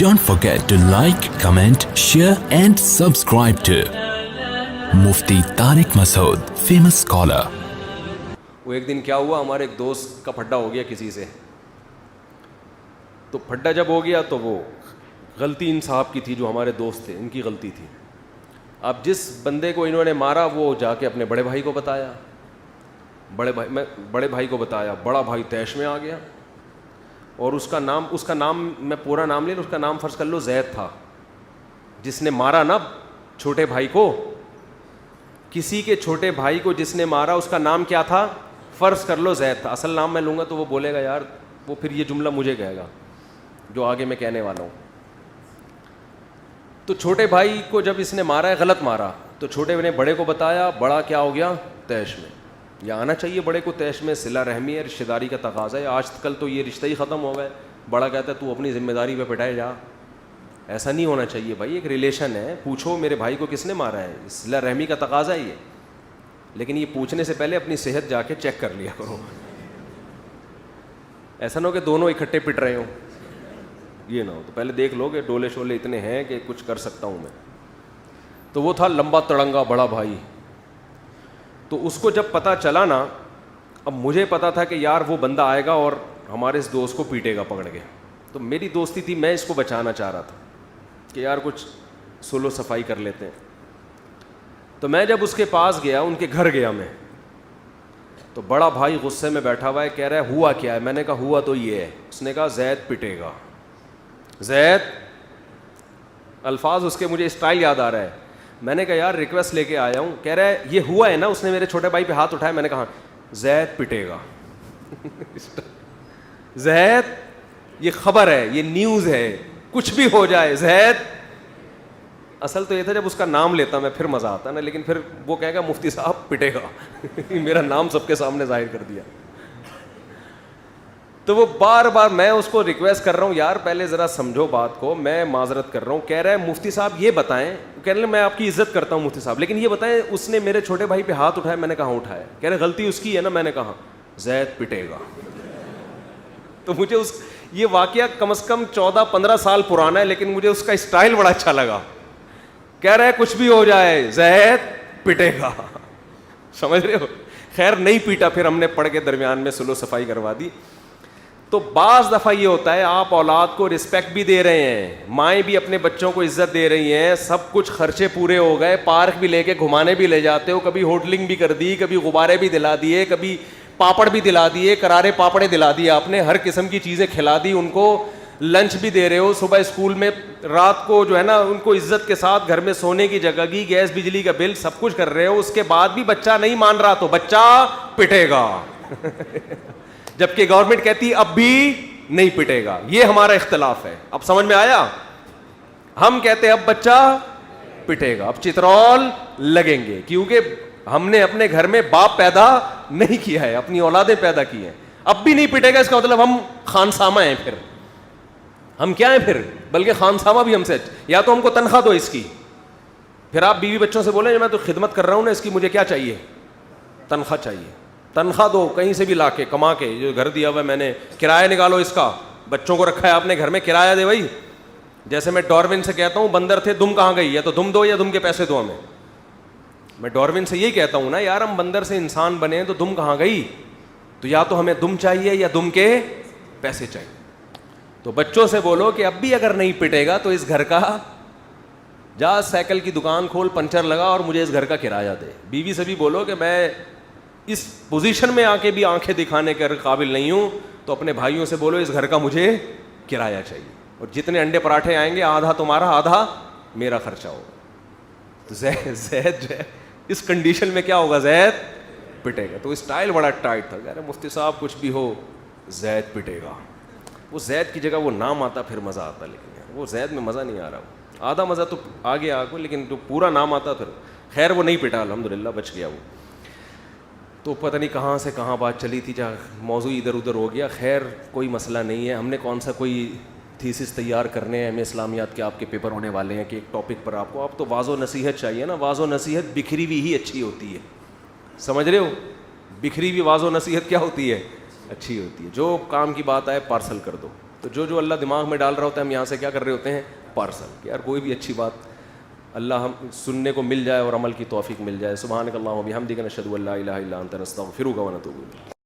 Don't forget to like, comment, share and subscribe to Mufti Tariq Masood, famous scholar. وہ ایک دن کیا ہوا, ہمارے ایک دوست کا پھڈا ہو گیا کسی سے. تو پھڈا جب ہو گیا تو وہ غلطی ان صاحب کی تھی جو ہمارے دوست تھے, ان کی غلطی تھی. اب جس بندے کو انہوں نے مارا وہ جا کے اپنے بڑے بھائی کو بتایا, بڑے بھائی کو بتایا, بڑا بھائی طیش میں آ گیا. اور اس کا نام میں پورا نام لے لوں, اس کا نام فرض کر لو زید تھا, جس نے مارا نا چھوٹے بھائی کو. کسی کے چھوٹے بھائی کو جس نے مارا اس کا نام کیا تھا, فرض کر لو زید تھا. اصل نام میں لوں گا تو وہ بولے گا یار, وہ پھر یہ جملہ مجھے کہے گا جو آگے میں کہنے والا ہوں. تو چھوٹے بھائی کو جب اس نے مارا ہے, غلط مارا, تو چھوٹے نے بڑے کو بتایا, بڑا کیا ہو گیا, طیش میں. یا آنا چاہیے بڑے کو طیش میں, صلہ رحمی ہے, رشتہ داری کا تقاضا ہے. آج کل تو یہ رشتہ ہی ختم ہو گئے. بڑا کہتا ہے تو اپنی ذمہ داری پہ پٹائے جا. ایسا نہیں ہونا چاہیے بھائی, ایک ریلیشن ہے, پوچھو میرے بھائی کو کس نے مارا ہے, صلہ رحمی کا تقاضا ہے یہ. لیکن یہ پوچھنے سے پہلے اپنی صحت جا کے چیک کر لیا کرو. ایسا نہ ہو کہ دونوں اکٹھے پٹ رہے ہوں, یہ نہ ہو. تو پہلے دیکھ لو کہ ڈولے شولے اتنے ہیں کہ کچھ کر سکتا ہوں میں. تو وہ تھا لمبا تڑنگا بڑا بھائی. تو اس کو جب پتہ چلا نا, اب مجھے پتا تھا کہ یار وہ بندہ آئے گا اور ہمارے اس دوست کو پیٹے گا پکڑ کے. تو میری دوستی تھی, میں اس کو بچانا چاہ رہا تھا کہ یار کچھ سلو صفائی کر لیتے ہیں. تو میں جب اس کے پاس گیا, ان کے گھر گیا میں, تو بڑا بھائی غصے میں بیٹھا ہوا ہے, کہہ رہا ہے ہوا کیا ہے. میں نے کہا ہوا تو یہ ہے. اس نے کہا زید پٹے گا. زید, الفاظ اس کے مجھے اسٹائل یاد آ رہا ہے. میں نے کہا یار ریکویسٹ لے کے آیا ہوں. کہہ رہا ہے یہ ہوا ہے نا. اس نے میرے چھوٹے بھائی پہ ہاتھ اٹھایا. میں نے کہا زید پٹے گا. زید, یہ خبر ہے, یہ نیوز ہے, کچھ بھی ہو جائے زید. اصل تو یہ تھا جب اس کا نام لیتا میں پھر مزہ آتا نا, لیکن پھر وہ کہے گا مفتی صاحب پٹے گا. میرا نام سب کے سامنے ظاہر کر دیا. تو وہ بار بار میں اس کو ریکویسٹ کر رہا ہوں, یار پہلے ذرا سمجھو بات کو, میں معذرت کر رہا ہوں. کہہ رہا ہے مفتی صاحب یہ بتائیں, کہہ رہے میں آپ کی عزت کرتا ہوں مفتی صاحب, لیکن یہ بتائیں اس نے میرے چھوٹے بھائی پہ ہاتھ اٹھایا. میں نے کہاں اٹھایا. کہہ رہے غلطی اس کی ہے نا. میں نے کہا زید پٹے گا. تو مجھے یہ واقعہ کم از کم 14-15 سال پرانا ہے, لیکن مجھے اس کا اسٹائل بڑا اچھا لگا. کہہ رہے کچھ بھی ہو جائے زید پٹے گا. سمجھ رہے ہو. خیر نہیں پیٹا, پھر ہم نے پڑھ کے درمیان میں سلو صفائی کروا دی. تو بعض دفعہ یہ ہوتا ہے, آپ اولاد کو رسپیکٹ بھی دے رہے ہیں, مائیں بھی اپنے بچوں کو عزت دے رہی ہیں, سب کچھ خرچے پورے ہو گئے, پارک بھی لے کے گھمانے بھی لے جاتے ہو, کبھی ہوٹلنگ بھی کر دی, کبھی غبارے بھی دلا دیے, کبھی پاپڑ بھی دلا دیے, کرارے پاپڑے دلا دیے آپ نے, ہر قسم کی چیزیں کھلا دی ان کو, لنچ بھی دے رہے ہو, صبح اسکول میں, رات کو جو ہے نا ان کو عزت کے ساتھ گھر میں سونے کی جگہ کی, گیس بجلی کا بل سب کچھ کر رہے ہو. اس کے بعد بھی بچہ نہیں مان رہا تو بچہ پٹے گا. جبکہ گورنمنٹ کہتی اب بھی نہیں پٹے گا. یہ ہمارا اختلاف ہے. اب سمجھ میں آیا. ہم کہتے اب بچہ پٹے گا, اب چترول لگیں گے, کیونکہ ہم نے اپنے گھر میں باپ پیدا نہیں کیا ہے, اپنی اولادیں پیدا کی ہیں. اب بھی نہیں پٹے گا, اس کا مطلب ہم خانسامہ ہیں. پھر ہم کیا ہیں پھر, بلکہ خانسامہ بھی ہم سے. یا تو ہم کو تنخواہ دو اس کی, پھر آپ بیوی بچوں سے بولیں میں تو خدمت کر رہا ہوں نا اس کی, مجھے کیا چاہیے, تنخواہ چاہیے. تنخواہ دو کہیں سے بھی لا کے, کما کے, جو گھر دیا ہوا ہے میں نے, کرایہ نکالو اس کا, بچوں کو رکھا ہے آپ نے گھر میں, کرایہ دے بھائی. جیسے میں ڈاروین سے کہتا ہوں بندر تھے دم کہاں گئی, یا تو دم دو یا دم کے پیسے دو ہمیں. میں ڈاروین سے یہی کہتا ہوں نا, یار ہم بندر سے انسان بنے تو دم کہاں گئی. تو یا تو ہمیں دم چاہیے یا دم کے پیسے چاہیے. تو بچوں سے بولو کہ اب بھی اگر نہیں پٹے گا تو اس گھر کا جا سائیکل کی دکان کھول, پنچر لگا اور مجھے اس گھر کا کرایہ دے. بیوی سے بھی بولو کہ میں اس پوزیشن میں آ کے بھی آنکھیں دکھانے کے قابل نہیں ہوں, تو اپنے بھائیوں سے بولو اس گھر کا مجھے کرایہ چاہیے, اور جتنے انڈے پراٹھے آئیں گے آدھا تمہارا آدھا میرا خرچہ ہوگا. تو زید جو ہے اس کنڈیشن میں کیا ہوگا, زید پٹے گا. تو اسٹائل بڑا ٹائٹ تھا, کہہ رہے مفتی صاحب کچھ بھی ہو زید پٹے گا. وہ زید کی جگہ وہ نام آتا پھر مزہ آتا, لیکن یار وہ زید میں مزہ نہیں آ رہا. آدھا مزہ تو آگے آ گیا, لیکن جو پورا نام آتا پھر. خیر وہ نہیں پٹا, الحمدللہ بچ گیا وہ. تو پتہ نہیں کہاں سے کہاں بات چلی تھی, جہاں موضوع ادھر ادھر ہو گیا. خیر کوئی مسئلہ نہیں ہے. ہم نے کون سا کوئی تھیسس تیار کرنے ہیں, ہمیں اسلامیات کے آپ کے پیپر ہونے والے ہیں کہ ایک ٹاپک پر آپ کو, آپ تو واض و نصیحت چاہیے نا. واض و نصیحت بکھری ہوئی ہی اچھی ہوتی ہے, سمجھ رہے ہو. بکھری ہوئی واض و نصیحت کیا ہوتی ہے, اچھی ہوتی ہے. جو کام کی بات آئے پارسل کر دو, تو جو اللہ دماغ میں ڈال رہا ہوتا ہے ہم یہاں سے کیا کر رہے ہوتے ہیں؟ پارسل. کہ یار کوئی بھی اچھی بات اللہ ہم سننے کو مل جائے اور عمل کی توفیق مل جائے. سبحانک اللہم و بحمدک نشہد ان لا الہ الا انت نستغفرک و نتوب الیک.